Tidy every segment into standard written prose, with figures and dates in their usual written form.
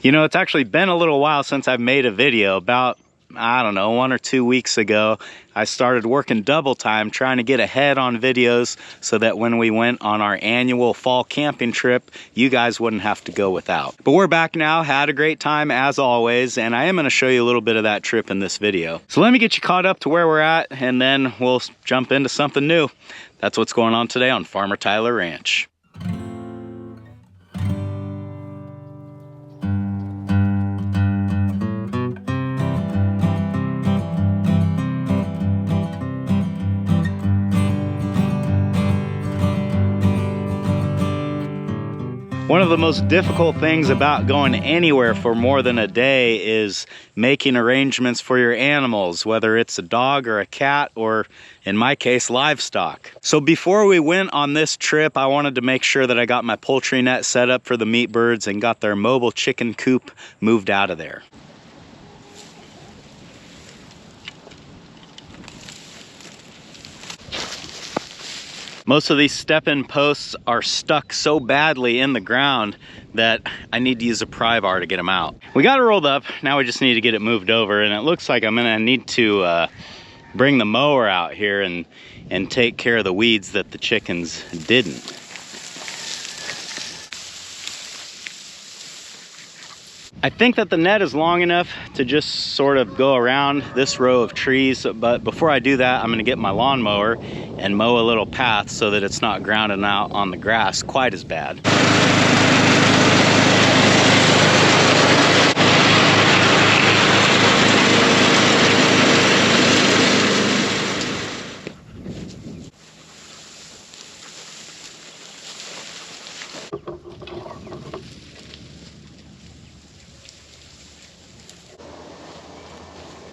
You know, it's actually been a little while since I've made a video. About, I don't know, 1 or 2 weeks ago, I started working double time trying to get ahead on videos so that when we went on our annual fall camping trip, you guys wouldn't have to go without. But we're back now, had a great time as always, and I am gonna show you a little bit of that trip in this video. So let me get you caught up to where we're at, and then we'll jump into something new. That's what's going on today on Farmer Tyler Ranch. One of the most difficult things about going anywhere for more than a day is making arrangements for your animals, whether it's a dog or a cat, or in my case, livestock. So before we went on this trip, I wanted to make sure that I got my poultry net set up for the meat birds and got their mobile chicken coop moved out of there. Most of these step-in posts are stuck so badly in the ground that I need to use a pry bar to get them out. We got it rolled up, now we just need to get it moved over, and it looks like I'm gonna need to bring the mower out here and take care of the weeds that the chickens didn't. I think that the net is long enough to just sort of go around this row of trees, but before I do that, I'm gonna get my lawnmower and mow a little path so that it's not grounding out on the grass quite as bad.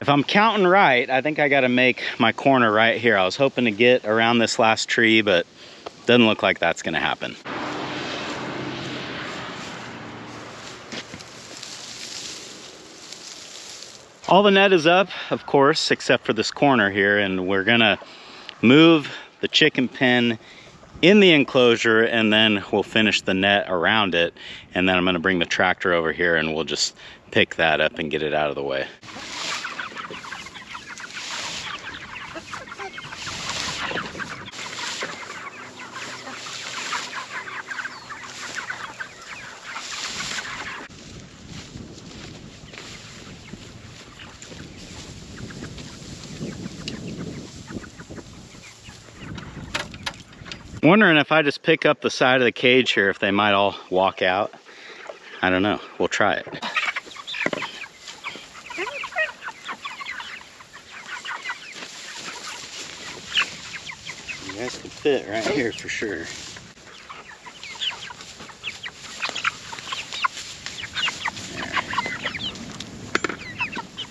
If I'm counting right, I think I gotta make my corner right here. I was hoping to get around this last tree, but doesn't look like that's gonna happen. All the net is up, of course, except for this corner here, and we're gonna move the chicken pen in the enclosure, and then we'll finish the net around it, and then I'm gonna bring the tractor over here and we'll just pick that up and get it out of the way. Wondering if I just pick up the side of the cage here, if they might all walk out. I don't know. We'll try it. You guys can fit right here for sure.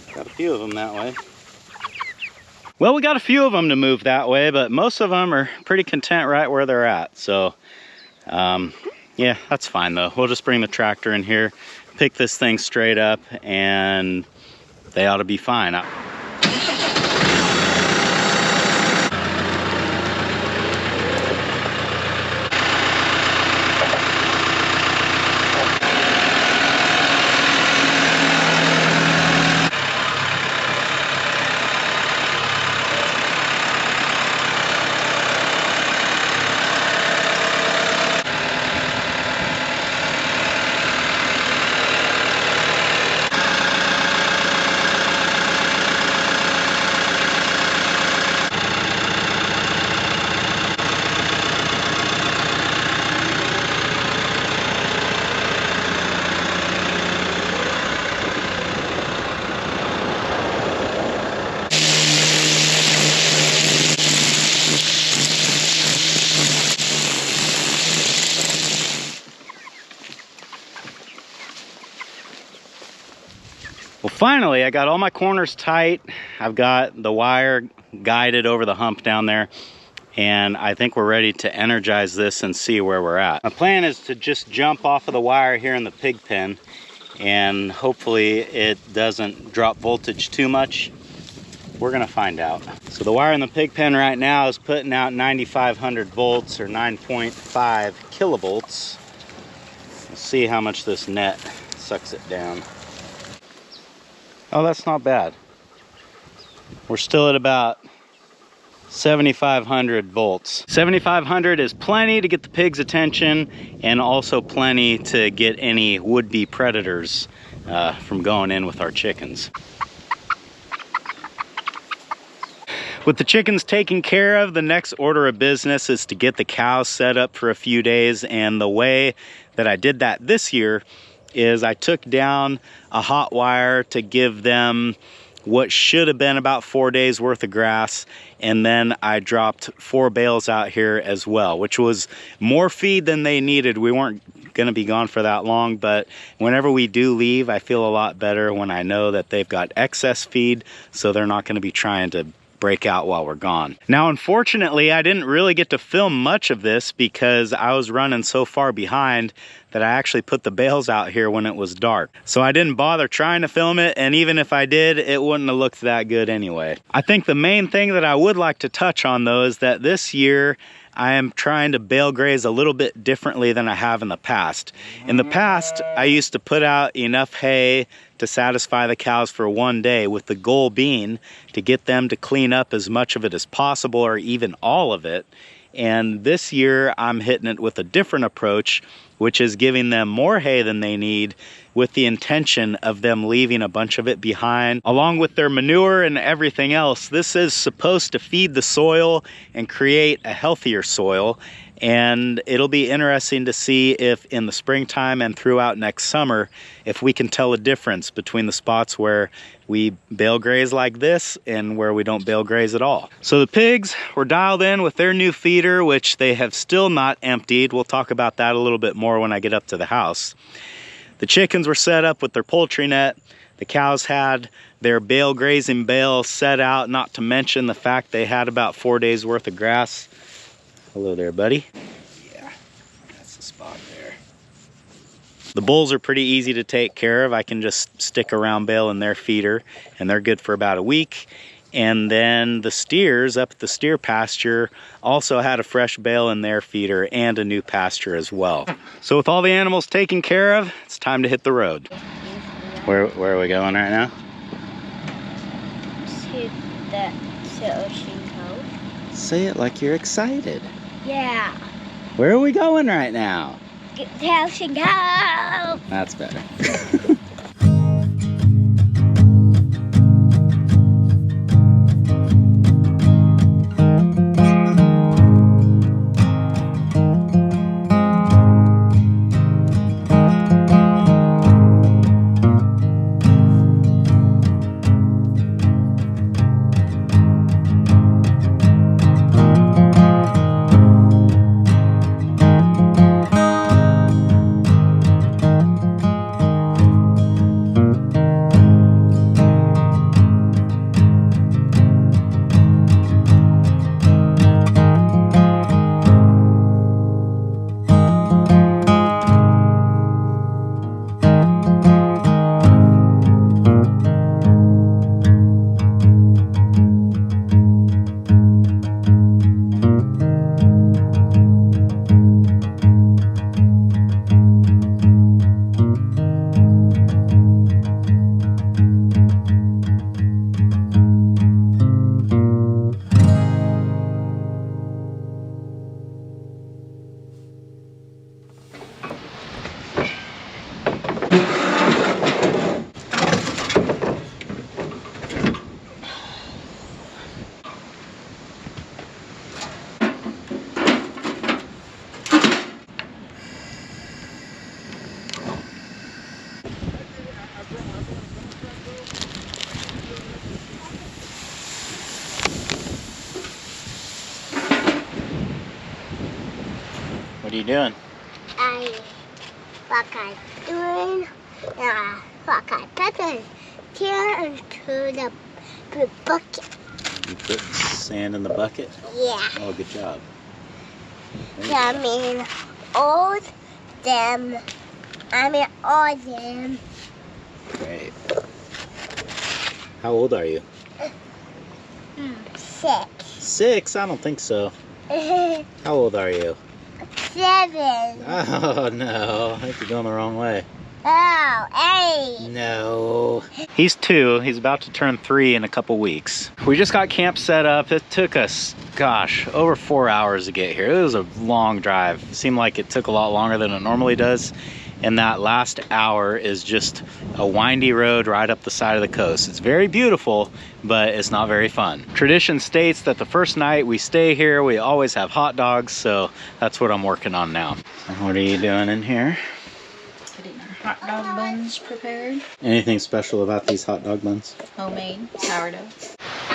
There. Got a few of them that way. Well, we got a few of them to move that way, but most of them are pretty content right where they're at. So, yeah, that's fine though. We'll just bring the tractor in here, pick this thing straight up, and they ought to be fine. Well, finally, I got all my corners tight. I've got the wire guided over the hump down there, and I think we're ready to energize this and see where we're at. My plan is to just jump off of the wire here in the pig pen, and hopefully it doesn't drop voltage too much. We're gonna find out. So the wire in the pig pen right now is putting out 9,500 volts or 9.5 kilovolts. Let's see how much this net sucks it down. Oh, that's not bad. We're still at about 7,500 volts. 7,500 is plenty to get the pigs' attention, and also plenty to get any would-be predators from going in with our chickens. With the chickens taken care of, the next order of business is to get the cows set up for a few days. And the way that I did that this year is I took down a hot wire to give them what should have been about 4 days worth of grass, and then I dropped 4 bales out here as well, which was more feed than they needed. We weren't going to be gone for that long, but whenever we do leave, I feel a lot better when I know that they've got excess feed, so they're not going to be trying to break out while we're gone. Now, unfortunately, I didn't really get to film much of this because I was running so far behind that I actually put the bales out here when it was dark. So I didn't bother trying to film it, and even if I did, it wouldn't have looked that good anyway. I think the main thing that I would like to touch on though is that this year I am trying to bale graze a little bit differently than I have in the past. In the past, I used to put out enough hay to satisfy the cows for 1 day, with the goal being to get them to clean up as much of it as possible, or even all of it. And this year I'm hitting it with a different approach, which is giving them more hay than they need, with the intention of them leaving a bunch of it behind, along with their manure and everything else. This is supposed to feed the soil and create a healthier soil. And it'll be interesting to see if in the springtime and throughout next summer, if we can tell a difference between the spots where we bale graze like this and where we don't bale graze at all. So the pigs were dialed in with their new feeder, which they have still not emptied. We'll talk about that a little bit more when I get up to the house. The chickens were set up with their poultry net. The cows had their bale grazing bale set out, not to mention the fact they had about 4 days worth of grass. Hello there, buddy. Yeah, that's the spot there. The bulls are pretty easy to take care of. I can just stick a round bale in their feeder, and they're good for about a week. And then the steers up at the steer pasture also had a fresh bale in their feeder and a new pasture as well. So with all the animals taken care of, it's time to hit the road. Where are we going right now? To Ocean Cove. Say it like you're excited. Yeah. Where are we going right now? To Ocean Cove. That's better. What are you doing? What I'm doing, what I put it here into the bucket. You put sand in the bucket? Yeah. Oh, good job. All them. All them. Great. How old are you? 6. 6? I don't think so. How old are you? 7. Oh no, I think you're going the wrong way. Oh, hey. No. He's 2. He's about to turn 3 in a couple weeks. We just got camp set up. It took us, gosh, over 4 hours to get here. It was a long drive. It seemed like it took a lot longer than it normally does. And that last hour is just a windy road right up the side of the coast. It's very beautiful, but it's not very fun. Tradition states that the first night we stay here, we always have hot dogs, so that's what I'm working on now. What are you doing in here? Getting our hot dog buns prepared. Anything special about these hot dog buns? Homemade sourdough.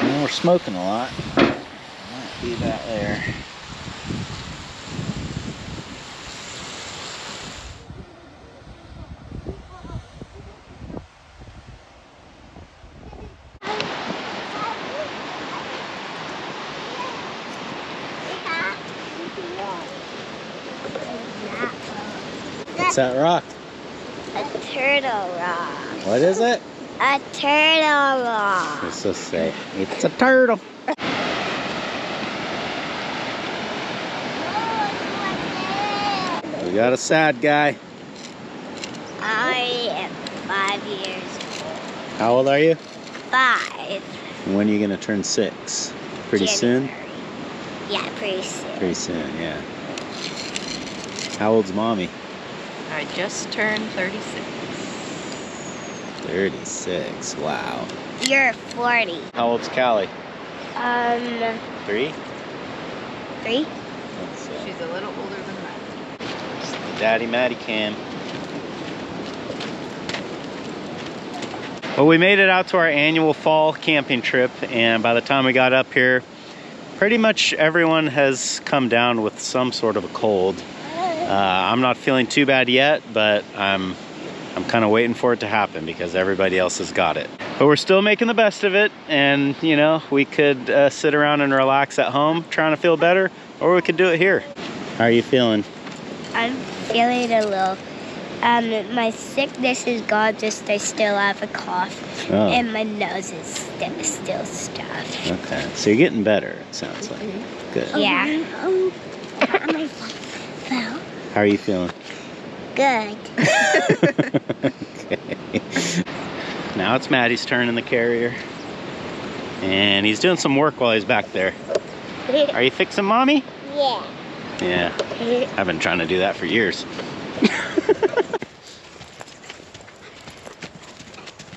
Well, we're smoking a lot. Might be that there. What's that rock? A turtle rock. What is it? A turtle rock. You're so safe. It's a turtle. We got a sad guy. I am 5 years old. How old are you? 5. When are you gonna turn 6? Pretty soon? January. Yeah, pretty soon. Pretty soon, yeah. How old's mommy? I just turned 36. 36, wow. You're 40. How old's Callie? 3? 3? Let's see. She's a little older than that. Daddy Matty cam. Well, we made it out to our annual fall camping trip, and by the time we got up here, pretty much everyone has come down with some sort of a cold. I'm not feeling too bad yet, but I'm kind of waiting for it to happen because everybody else has got it. But we're still making the best of it, and you know, we could sit around and relax at home trying to feel better, or we could do it here. How are you feeling? I'm feeling a little. My sickness is gone, just I still have a cough. Oh. And my nose is still stuffed. Okay, so you're getting better, it sounds like. Good. Yeah. How are you feeling? Good. Okay. Now it's Maddie's turn in the carrier. And he's doing some work while he's back there. Are you fixing mommy? Yeah. Yeah. I've been trying to do that for years.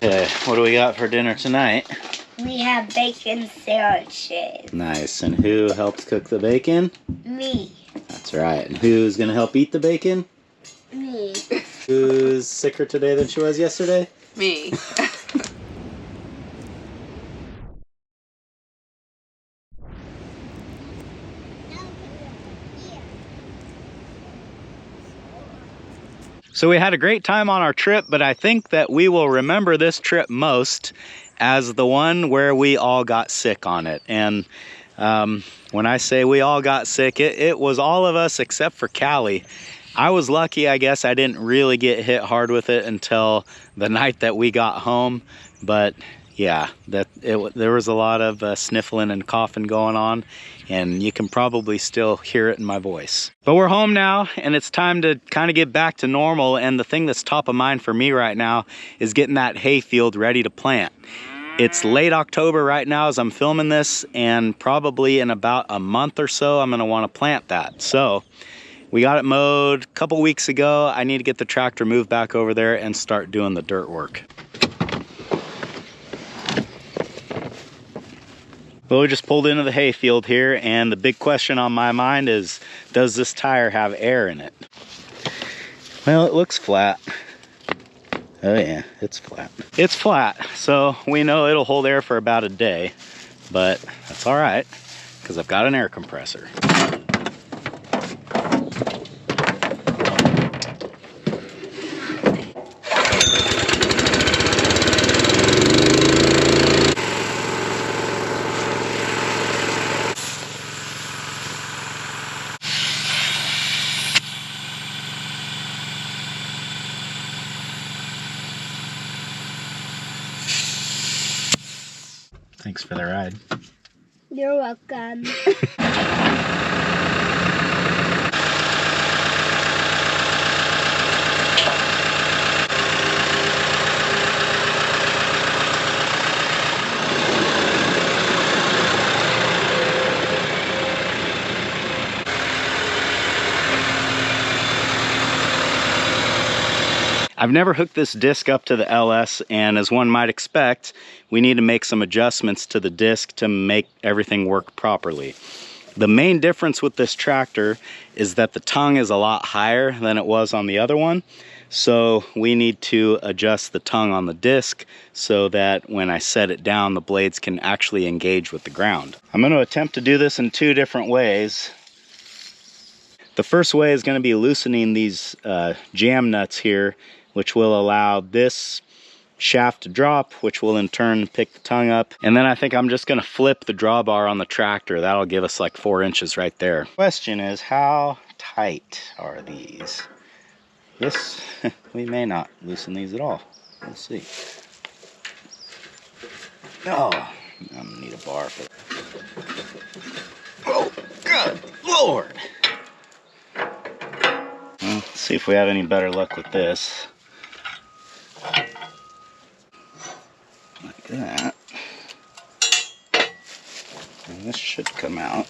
Okay, what do we got for dinner tonight? We have bacon sandwiches. Nice. And who helped cook the bacon? Me. That's right. And who's gonna help eat the bacon? Me. Who's sicker today than she was yesterday? Me. So we had a great time on our trip, but I think that we will remember this trip most as the one where we all got sick on it. And when I say we all got sick, it was all of us except for Callie. I was lucky, I guess. I didn't really get hit hard with it until the night that we got home. But yeah, there was a lot of sniffling and coughing going on, and you can probably still hear it in my voice. But we're home now, and it's time to kind of get back to normal, and the thing that's top of mind for me right now is getting that hay field ready to plant. It's late October right now as I'm filming this, and probably in about a month or so, I'm gonna wanna plant that. So we got it mowed a couple weeks ago. I need to get the tractor moved back over there and start doing the dirt work. Well, we just pulled into the hay field here, and the big question on my mind is, does this tire have air in it? Well, it looks flat. Oh yeah, it's flat. It's flat, so we know it'll hold air for about a day, but that's all right, because I've got an air compressor. Thanks for the ride. You're welcome. I've never hooked this disc up to the LS, and as one might expect, we need to make some adjustments to the disc to make everything work properly. The main difference with this tractor is that the tongue is a lot higher than it was on the other one. So we need to adjust the tongue on the disc so that when I set it down, the blades can actually engage with the ground. I'm going to attempt to do this in two different ways. The first way is going to be loosening these jam nuts here, which will allow this shaft to drop, which will in turn pick the tongue up. And then I think I'm just going to flip the drawbar on the tractor. That'll give us like 4 inches right there. Question is, how tight are these? This, we may not loosen these at all. We'll see. Oh, I'm gonna need a bar for that. Oh, good Lord! Well, let's see if we have any better luck with this. Like that. And this should come out.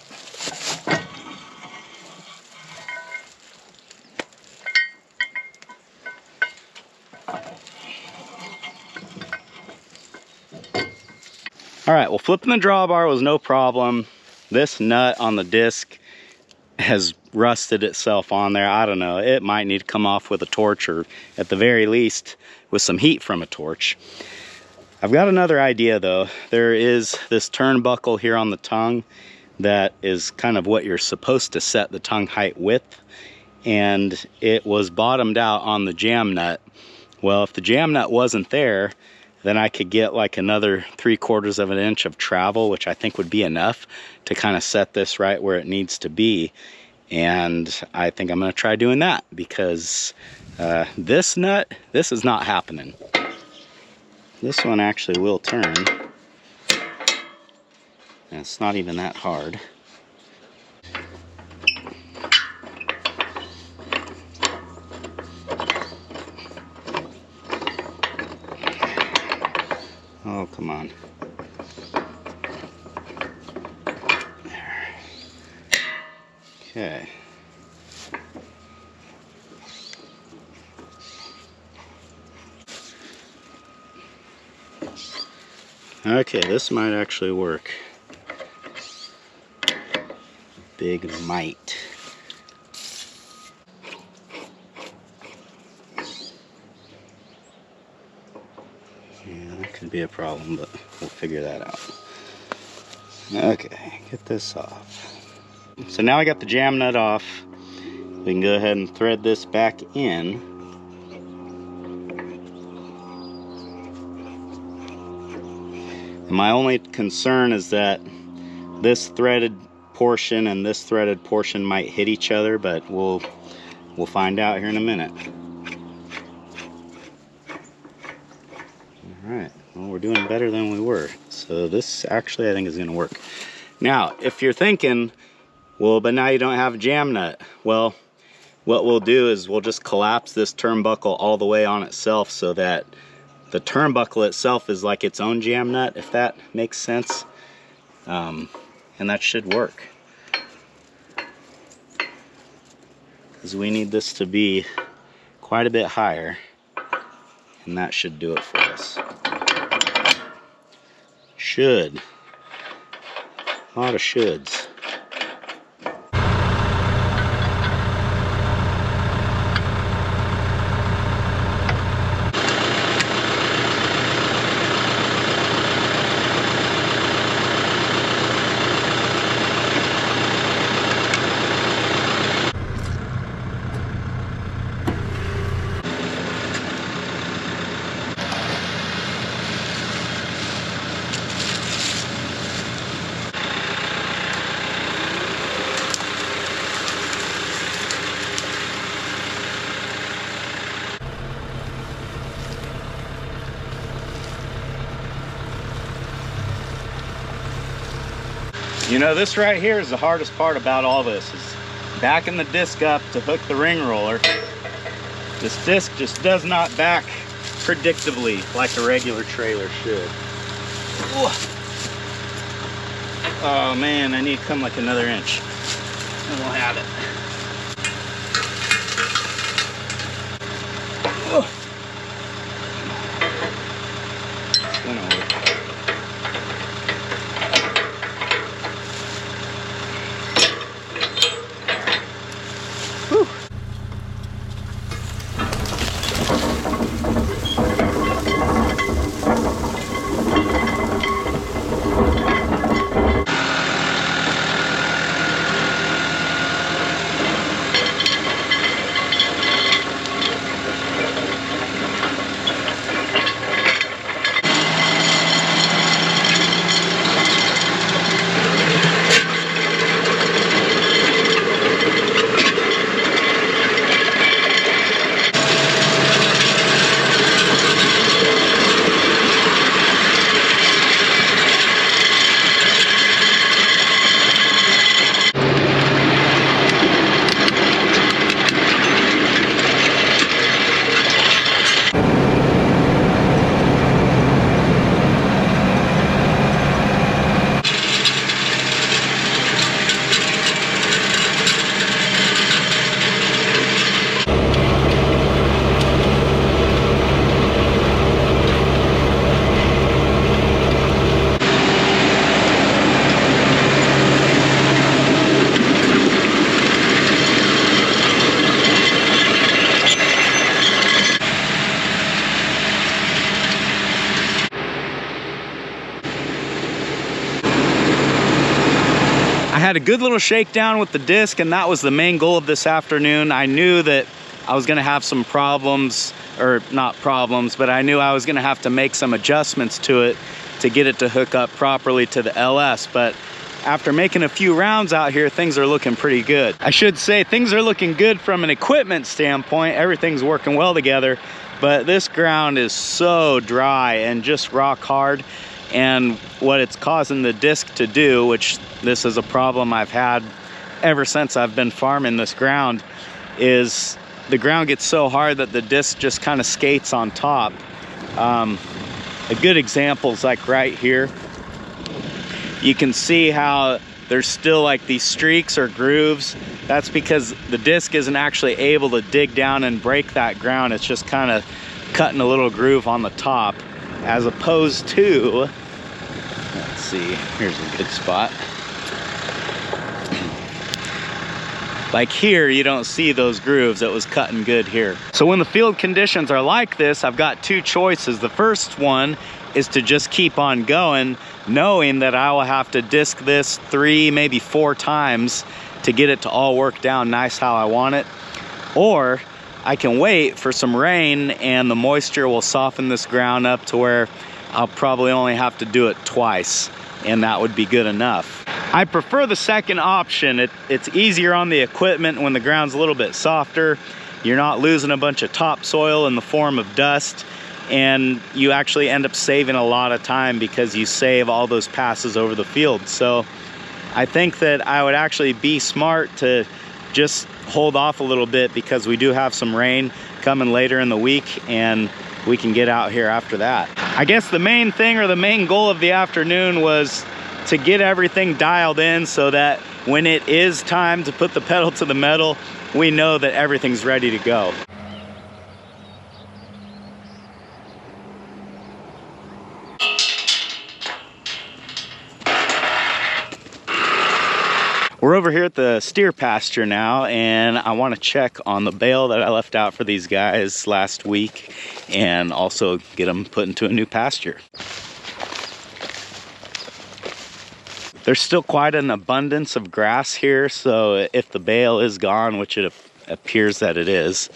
All right, well, flipping the drawbar was no problem. This nut on the disc has rusted itself on there. I don't know, it might need to come off with a torch, or at the very least with some heat from a torch. I've got another idea though. There is this turnbuckle here on the tongue that is kind of what you're supposed to set the tongue height with, and it was bottomed out on the jam nut. Well, if the jam nut wasn't there, then I could get like another 3/4 of an inch of travel, which I think would be enough to kind of set this right where it needs to be. And I think I'm going to try doing that, because this nut, this is not happening. This one actually will turn. And it's not even that hard. Oh, come on. There. Okay. Okay, this might actually work. Big might. Yeah, that could be a problem, but we'll figure that out. Okay, get this off. So now I got the jam nut off. We can go ahead and thread this back in. And my only concern is that this threaded portion and this threaded portion might hit each other, but we'll find out here in a minute. Alright, well, we're doing better than we were. So this actually I think is going to work. Now, if you're thinking, well, but now you don't have a jam nut. Well, what we'll do is we'll just collapse this turnbuckle all the way on itself so that the turnbuckle itself is like its own jam nut, if that makes sense. And that should work. Because we need this to be quite a bit higher. And that should do it for us. Should. A lot of shoulds. You know, this right here is the hardest part about all this, is backing the disc up to hook the ring roller. This disc just does not back predictably like a regular trailer should. Oh man, I need to come like another inch and we'll have it. had a good little shakedown with the disc, and that was the main goal of this afternoon. I knew that I was gonna have some problems, or not problems, but I knew I was gonna have to make some adjustments to it to get it to hook up properly to the LS. But after making a few rounds out here, things are looking pretty good. I should say things are looking good from an equipment standpoint. Everything's working well together, but this ground is so dry and just rock hard. And what it's causing the disc to do, which this is a problem I've had ever since I've been farming this ground, is the ground gets so hard that the disc just kind of skates on top. A good example is like right here. You can see how there's still like these streaks or grooves. That's because the disc isn't actually able to dig down and break that ground. It's just kind of cutting a little groove on the top, as opposed to, let's see, here's a good spot. Like here, you don't see those grooves. It was cutting good here. So when the field conditions are like this, I've got two choices. The first one is to just keep on going, knowing that I will have to disc this 3, maybe 4 times to get it to all work down nice how I want it. Or I can wait for some rain and the moisture will soften this ground up to where I'll probably only have to do it twice, and that would be good enough. I prefer the second option. It's easier on the equipment when the ground's a little bit softer. You're not losing a bunch of topsoil in the form of dust, and you actually end up saving a lot of time because you save all those passes over the field. So I think that I would actually be smart to just hold off a little bit, because we do have some rain coming later in the week and we can get out here after that. I guess the main thing, or the main goal of the afternoon, was to get everything dialed in so that when it is time to put the pedal to the metal, we know that everything's ready to go. We're over here at the steer pasture now, and I want to check on the bale that I left out for these guys last week and also get them put into a new pasture. There's still quite an abundance of grass here, so if the bale is gone, which it appears that it is,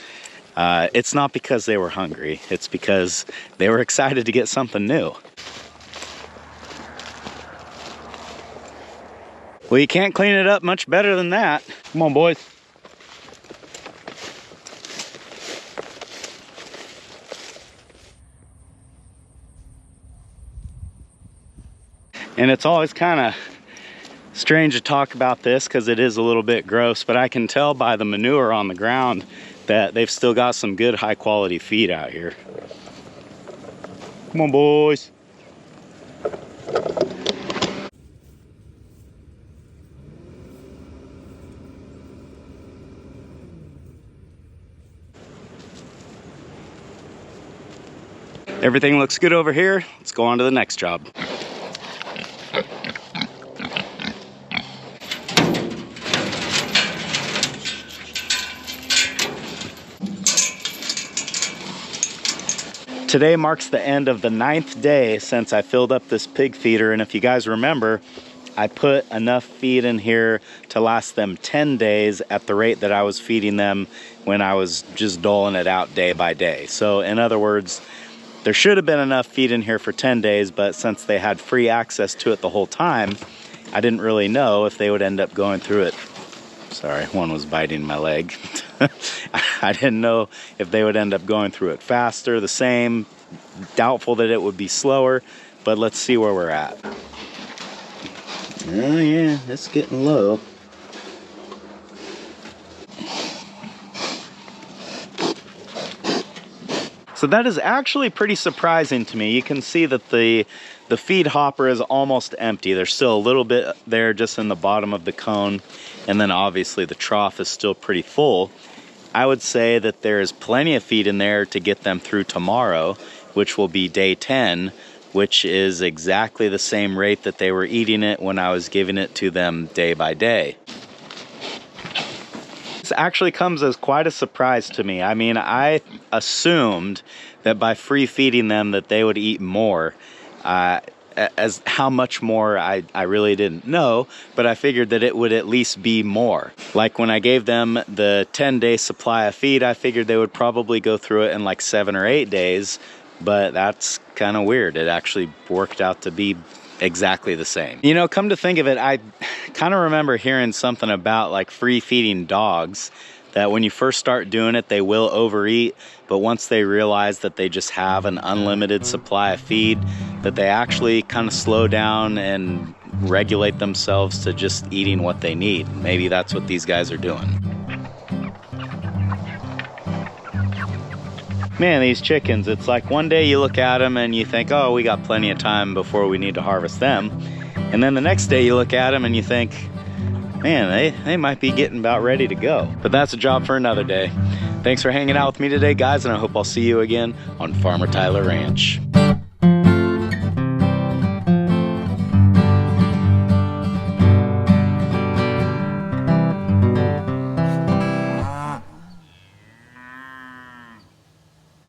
it's not because they were hungry. It's because they were excited to get something new. Well, you can't clean it up much better than that. Come on, boys. And it's always kind of strange to talk about this because it is a little bit gross, but I can tell by the manure on the ground that they've still got some good high quality feed out here. Come on, boys. Everything looks good over here. Let's go on to the next job. Today marks the end of the 9th day since I filled up this pig feeder, and if you guys remember, I put enough feed in here to last them 10 days at the rate that I was feeding them when I was just doling it out day by day. So in other words, there should have been enough feed in here for 10 days, but since they had free access to it the whole time, I didn't really know if they would end up going through it. Sorry, one was biting my leg. I didn't know if they would end up going through it faster, the same, doubtful that it would be slower, but let's see where we're at. Oh yeah, it's getting low. So that is actually pretty surprising to me. You can see that the feed hopper is almost empty. There's still a little bit there just in the bottom of the cone, and then obviously the trough is still pretty full. I would say that there is plenty of feed in there to get them through tomorrow, which will be day 10, which is exactly the same rate that they were eating it when I was giving it to them day by day. This actually comes as quite a surprise to me. I mean, I assumed that by free feeding them that they would eat more. as how much more I really didn't know, but I figured that it would at least be more. Like when I gave them the 10-day supply of feed, I figured they would probably go through it in like 7 or 8 days, but that's kind of weird. It actually worked out to be exactly the same. You know, come to think of it, I kind of remember hearing something about like free feeding dogs, that when you first start doing it, they will overeat, but once they realize that they just have an unlimited supply of feed, that they actually kind of slow down and regulate themselves to just eating what they need. Maybe that's what these guys are doing. Man, these chickens, it's like one day you look at them and you think, oh, we got plenty of time before we need to harvest them. And then the next day you look at them and you think, man, they might be getting about ready to go. But that's a job for another day. Thanks for hanging out with me today, guys, and I hope I'll see you again on Farmer Tyler Ranch.